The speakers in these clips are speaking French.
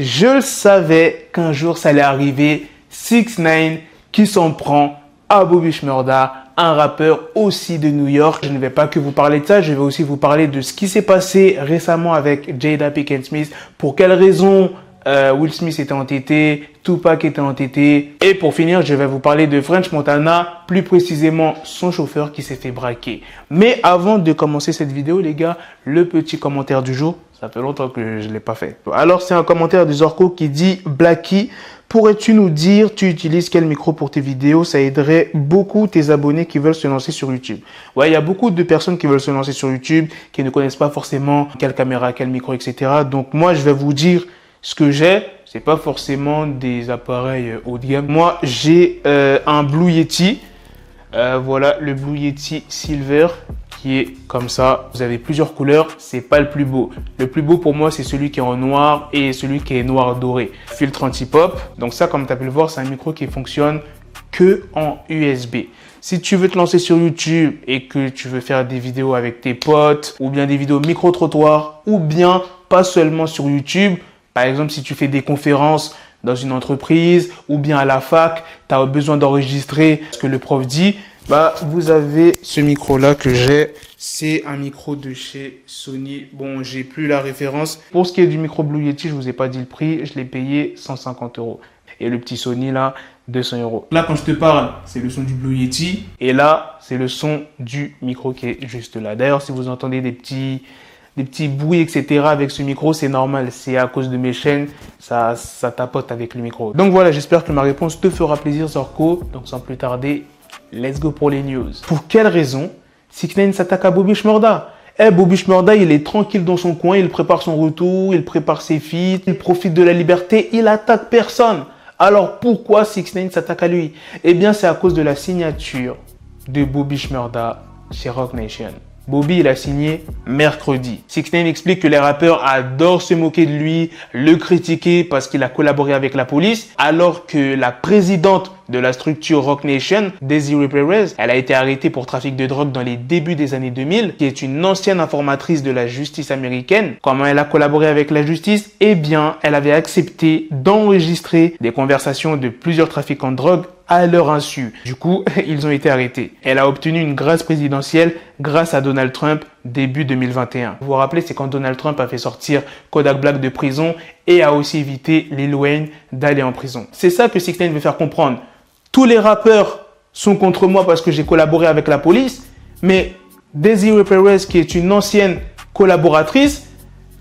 je le savais qu'un jour ça allait arriver. 6ix9ine qui s'en prend à Bobby Shmurda, un rappeur aussi de New York. Je ne vais pas que vous parler de ça, je vais aussi vous parler de ce qui s'est passé récemment avec Jada Pinkett Smith. Pour quelles raisons Will Smith était entêté, Tupac était entêté. Et pour finir, je vais vous parler de French Montana, plus précisément son chauffeur qui s'est fait braquer. Mais avant de commencer cette vidéo, les gars, le petit commentaire du jour. Ça fait longtemps que je ne l'ai pas fait. Alors, c'est un commentaire de Zorko qui dit « Blacky, pourrais-tu nous dire, tu utilises quel micro pour tes vidéos? Ça aiderait beaucoup tes abonnés qui veulent se lancer sur YouTube. » Ouais, il y a beaucoup de personnes qui veulent se lancer sur YouTube, qui ne connaissent pas forcément quelle caméra, quel micro, etc. Donc, moi, je vais vous dire ce que j'ai. C'est pas forcément des appareils haut de gamme. Moi, j'ai un Blue Yeti. Voilà, le Blue Yeti Silver qui est comme ça. Vous avez plusieurs couleurs, c'est pas le plus beau. Le plus beau pour moi, c'est celui qui est en noir et celui qui est noir doré. Filtre anti-pop. Donc ça, comme tu as pu le voir, c'est un micro qui fonctionne que en USB. Si tu veux te lancer sur YouTube et que tu veux faire des vidéos avec tes potes ou bien des vidéos micro-trottoirs ou bien pas seulement sur YouTube, par exemple, si tu fais des conférences dans une entreprise ou bien à la fac, tu as besoin d'enregistrer ce que le prof dit, bah, vous avez ce micro-là que j'ai. C'est un micro de chez Sony. Bon, j'ai plus la référence. Pour ce qui est du micro Blue Yeti, je vous ai pas dit le prix. Je l'ai payé 150 €. Et le petit Sony, là, 200 €. Là, quand je te parle, c'est le son du Blue Yeti. Et là, c'est le son du micro qui est juste là. D'ailleurs, si vous entendez des petits bruits, etc. avec ce micro, c'est normal. C'est à cause de mes chaînes, ça tapote avec le micro. Donc voilà, j'espère que ma réponse te fera plaisir, Zorko. Donc sans plus tarder, let's go pour les news. Pour quelle raison 6ix9ine s'attaque à Bobby Shmurda? Bobby Shmurda, il est tranquille dans son coin, il prépare son retour, il prépare ses feats, il profite de la liberté, il attaque personne. Alors pourquoi 6ix9ine s'attaque à lui? Eh bien, c'est à cause de la signature de Bobby Shmurda chez Roc Nation. Bobby, il a signé mercredi. 6ix9ine explique que les rappeurs adorent se moquer de lui, le critiquer parce qu'il a collaboré avec la police, alors que la présidente de la structure Roc Nation, Desiree Perez, elle a été arrêtée pour trafic de drogue dans les débuts des années 2000, qui est une ancienne informatrice de la justice américaine. Comment elle a collaboré avec la justice? Eh bien, elle avait accepté d'enregistrer des conversations de plusieurs trafiquants de drogue à leur insu. Du coup, ils ont été arrêtés. Elle a obtenu une grâce présidentielle grâce à Donald Trump début 2021. Vous vous rappelez, c'est quand Donald Trump a fait sortir Kodak Black de prison et a aussi évité Lil Wayne d'aller en prison. C'est ça que 6ix9ine veut faire comprendre. Tous les rappeurs sont contre moi parce que j'ai collaboré avec la police, mais Desiree Perez, qui est une ancienne collaboratrice,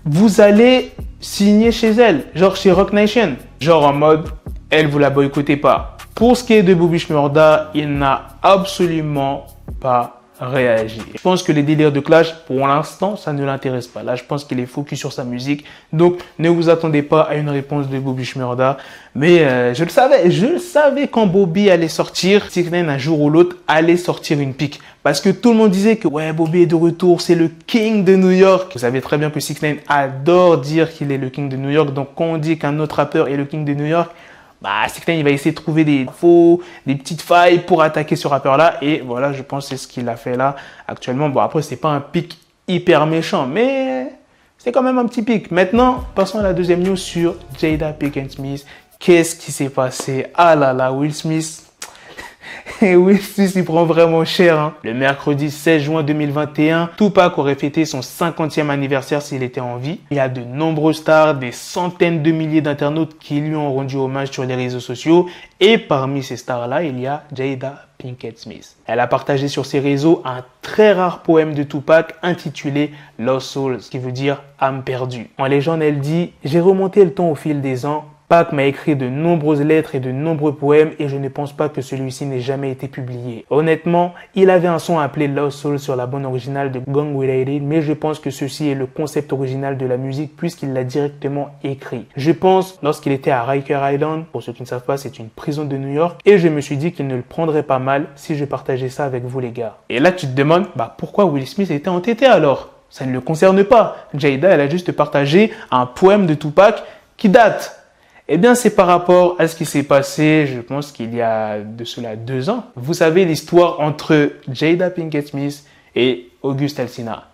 vous allez signer chez elle, genre chez Roc Nation. Genre en mode, elle, vous la boycottez pas. Pour ce qui est de Bobby Shmurda, il n'a absolument pas réagi. Je pense que les délires de clash, pour l'instant, ça ne l'intéresse pas. Là, je pense qu'il est focus sur sa musique. Donc, ne vous attendez pas à une réponse de Bobby Shmurda. Mais je le savais quand Bobby allait sortir. 6ix9ine, un jour ou l'autre, allait sortir une pique. Parce que tout le monde disait que ouais, Bobby est de retour, c'est le king de New York. Vous savez très bien que 6ix9ine adore dire qu'il est le king de New York. Donc, quand on dit qu'un autre rappeur est le king de New York, bah, 6ix9ine, il va essayer de trouver des faux, des petites failles pour attaquer ce rappeur-là. Et voilà, je pense que c'est ce qu'il a fait là actuellement. Bon, après, c'est pas un pic hyper méchant, mais c'est quand même un petit pic. Maintenant, passons à la deuxième news sur Jada Pinkett Smith. Qu'est-ce qui s'est passé? Ah là là, Will Smith. Et Will Smith, il prend vraiment cher. Hein. Le mercredi 16 juin 2021, Tupac aurait fêté son 50e anniversaire s'il était en vie. Il y a de nombreuses stars, des centaines de milliers d'internautes qui lui ont rendu hommage sur les réseaux sociaux. Et parmi ces stars-là, il y a Jada Pinkett Smith. Elle a partagé sur ses réseaux un très rare poème de Tupac intitulé Lost Souls, qui veut dire âme perdue. En légende, elle dit « J'ai remonté le temps au fil des ans. Pac m'a écrit de nombreuses lettres et de nombreux poèmes et je ne pense pas que celui-ci n'ait jamais été publié. Honnêtement, il avait un son appelé Lost Soul sur la bande originale de Gone Without It, mais je pense que ceci est le concept original de la musique puisqu'il l'a directement écrit. Je pense lorsqu'il était à Riker Island, pour ceux qui ne savent pas, c'est une prison de New York, et je me suis dit qu'il ne le prendrait pas mal si je partageais ça avec vous les gars. Et là tu te demandes, pourquoi Will Smith était entêté alors? Ça ne le concerne pas. Jada, elle a juste partagé un poème de Tupac qui date. Eh bien, c'est par rapport à ce qui s'est passé, je pense qu'il y a de cela 2 ans. Vous savez l'histoire entre Jada Pinkett Smith et August Alsina.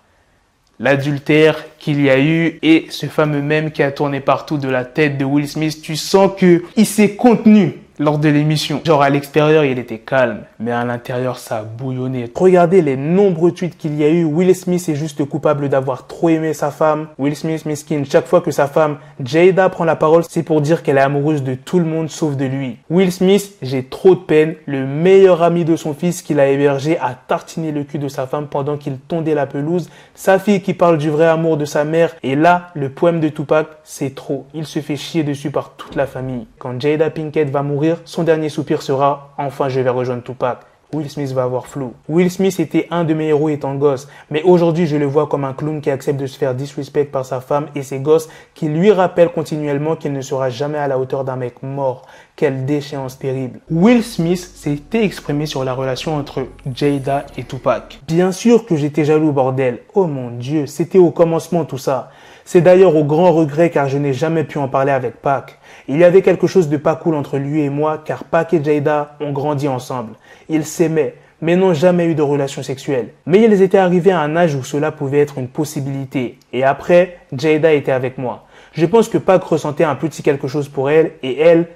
l'adultère qu'il y a eu et ce fameux mème qui a tourné partout de la tête de Will Smith. Tu sens qu'il s'est contenu lors de l'émission. Genre à l'extérieur, il était calme, mais à l'intérieur, ça a bouillonné. Regardez les nombreux tweets qu'il y a eu. Will Smith est juste coupable d'avoir trop aimé sa femme. Will Smith, mesquine, chaque fois que sa femme Jada prend la parole, c'est pour dire qu'elle est amoureuse de tout le monde sauf de lui. Will Smith, j'ai trop de peine. Le meilleur ami de son fils qu'il a hébergé a tartiné le cul de sa femme pendant qu'il tondait la pelouse. Sa fille qui parle du vrai amour de sa mère. Et là, le poème de Tupac, c'est trop. Il se fait chier dessus par toute la famille. Quand Jada Pinkett va mourir, son dernier soupir sera « Enfin, je vais rejoindre Tupac ». Will Smith va avoir flou. Will Smith était un de mes héros étant gosse, mais aujourd'hui je le vois comme un clown qui accepte de se faire disrespect par sa femme et ses gosses qui lui rappellent continuellement qu'il ne sera jamais à la hauteur d'un mec mort. Quelle déchéance terrible. Will Smith s'était exprimé sur la relation entre Jada et Tupac. Bien sûr que j'étais jaloux, bordel. Oh mon Dieu, c'était au commencement tout ça. C'est d'ailleurs au grand regret car je n'ai jamais pu en parler avec Pac. Il y avait quelque chose de pas cool entre lui et moi car Pac et Jada ont grandi ensemble. Ils s'aimaient, mais n'ont jamais eu de relation sexuelle. Mais ils étaient arrivés à un âge où cela pouvait être une possibilité. Et après, Jada était avec moi. Je pense que Pac ressentait un petit quelque chose pour elle et elle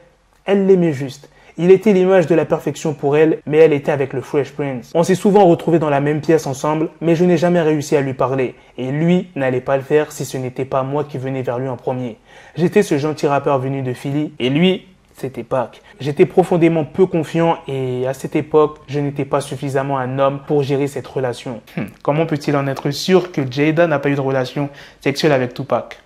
l'aimait juste. Il était l'image de la perfection pour elle, mais elle était avec le Fresh Prince. On s'est souvent retrouvés dans la même pièce ensemble, mais je n'ai jamais réussi à lui parler. Et lui n'allait pas le faire si ce n'était pas moi qui venais vers lui en premier. J'étais ce gentil rappeur venu de Philly, et lui, c'était Pac. J'étais profondément peu confiant et à cette époque, je n'étais pas suffisamment un homme pour gérer cette relation. Comment peut-il en être sûr que Jada n'a pas eu de relation sexuelle avec Tupac?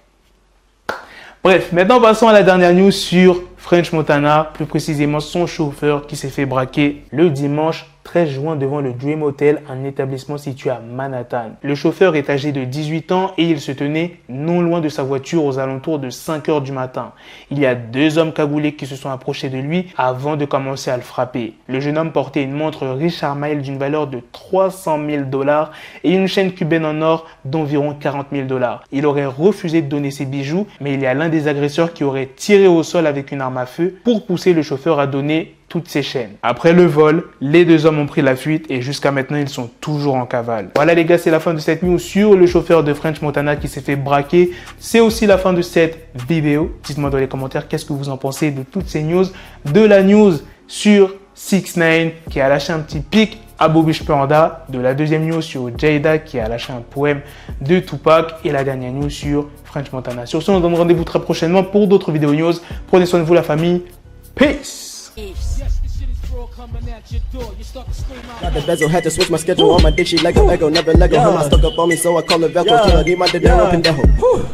Bref, maintenant passons à la dernière news sur French Montana, plus précisément son chauffeur qui s'est fait braquer le dimanche 13 juin devant le Dream Hotel, un établissement situé à Manhattan. Le chauffeur est âgé de 18 ans et il se tenait non loin de sa voiture aux alentours de 5 heures du matin. Il y a deux hommes cagoulés qui se sont approchés de lui avant de commencer à le frapper. Le jeune homme portait une montre Richard Mille d'une valeur de 300 000 $ et une chaîne cubaine en or d'environ 40 000 $. Il aurait refusé de donner ses bijoux, mais il y a l'un des agresseurs qui aurait tiré au sol avec une arme à feu pour pousser le chauffeur à donner toutes ses chaînes. Après le vol, les deux hommes ont pris la fuite et jusqu'à maintenant, ils sont toujours en cavale. Voilà les gars, c'est la fin de cette news sur le chauffeur de French Montana qui s'est fait braquer. C'est aussi la fin de cette vidéo. Dites-moi dans les commentaires qu'est-ce que vous en pensez de toutes ces news. De la news sur 6ix9ine qui a lâché un petit pic à Bobby Shmurda, de la deuxième news sur Jada qui a lâché un poème de Tupac et la dernière news sur French Montana. Sur ce, on se donne rendez-vous très prochainement pour d'autres vidéos news. Prenez soin de vous la famille. Peace. Got the bezel, had to switch my schedule. On my dick, she like a Lego, never Lego. Him, I stuck up on me, so I call it Velcro. Till I need my dinero pendejo.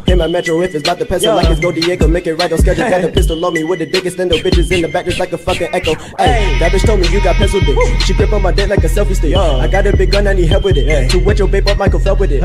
Hit my metro if it's about the peso, like it's Go Diego. Make it right on schedule. Got the pistol on me with the biggest endo. Bitches in the back just like a fucking echo. Hey, that bitch told me you got pencil dick. She grip on my dick like a selfie stick. I got a big gun, I need help with it. To wet your babe up, Michael fell with it.